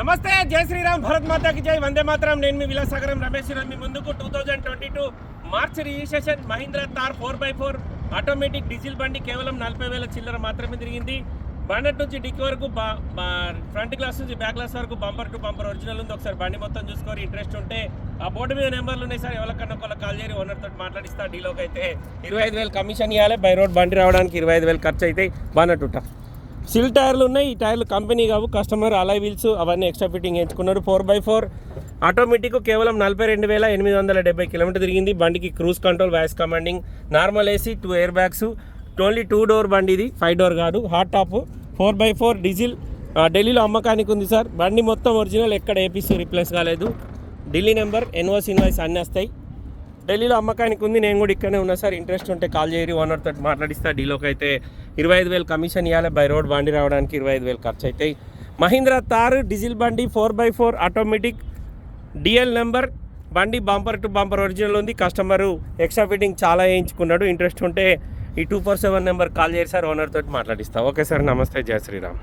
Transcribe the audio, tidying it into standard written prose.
నమస్తే, జై శ్రీరామ్, భరత్ మాతాకి జై, వందే మాతరం. నేను మీ విలాసాగరం రమేష్. మీ ముందుకు 2022 మార్చ్ రిజిస్ట్రేషన్ మహీంద్రా తార్ 4x4 ఆటోమేటిక్ డీజిల్ బండి కేవలం 40,000 చిల్లర మాత్రమే తిరిగింది. బానెట్ నుంచి డిక్ వరకు, ఫ్రంట్ గ్లాస్ నుంచి బ్యాక్ గ్లాస్ వరకు బంపర్ టు బంపర్ ఒరిజినల్ ఉంది. ఒకసారి బండి మొత్తం చూసుకొని ఇంట్రెస్ట్ ఉంటే ఆ బోర్డు మీద నెంబర్లు ఉన్నాయి సార్, ఎవరికన్నా ఒకళ్ళకి కాల్ చేయరు. ఓనర్ తోటి మాట్లాడిస్తా. డీలోకి అయితే 25,000 కమిషన్ ఇవ్వాలి. బై రోడ్ బండి రావడానికి 25,000 ఖర్చు అయితే. బానెట్ సిల్ టైర్లు ఉన్నాయి. ఈ టైర్లు కంపెనీ కావు, కస్టమర్ అలాయ్ వీల్స్ అవన్నీ ఎక్స్ట్రా ఫిట్టింగ్ ఎంచుకున్నారు. 4x4 ఆటోమేటిక్ కేవలం 42,870 కిలోమీటర్ తిరిగింది. బండికి cruise control, voice commanding, normal AC, 2 air bags, only 2 door బండి ఇది, 5 డోర్ కాదు. Hot top 4x4 diesel. ఢిల్లీలో అమ్మకానికి ఉంది సార్. బండి మొత్తం ఒరిజినల్, ఎక్కడ ఏపీసీ రిప్లేస్ కాలేదు. ఢిల్లీ నెంబర్, ఎన్ఓసి ఇన్వాయిస్ అన్నీ వస్తాయి. ఢిల్లీలో అమ్మకానికి ఉంది. నేను కూడా ఇక్కడనే ఉన్నా సార్. ఇంట్రెస్ట్ ఉంటే కాల్ చేయరు, ఓనర్ తోటి మాట్లాడిస్తా. డీలోకి అయితే 25,000 కమిషన్ ఇవ్వాలి. బై రోడ్ బండి రావడానికి 25,000 ఖర్చు అవుతాయి. మహీంద్రా తార్ డీజిల్ బండి 4x4 ఆటోమేటిక్ డిఎల్ నెంబర్. బండి బంపర్ టు బంపర్ ఒరిజినల్ ఉంది. కస్టమరు ఎక్స్ట్రా ఫిట్టింగ్ చాలా వేయించుకున్నాడు. ఇంట్రెస్ట్ ఉంటే ఈ 247 నెంబర్ కాల్ చేయరు సార్, ఓనర్ తోటి మాట్లాడిస్తా. ఓకే సార్, నమస్తే, జై శ్రీరామ్.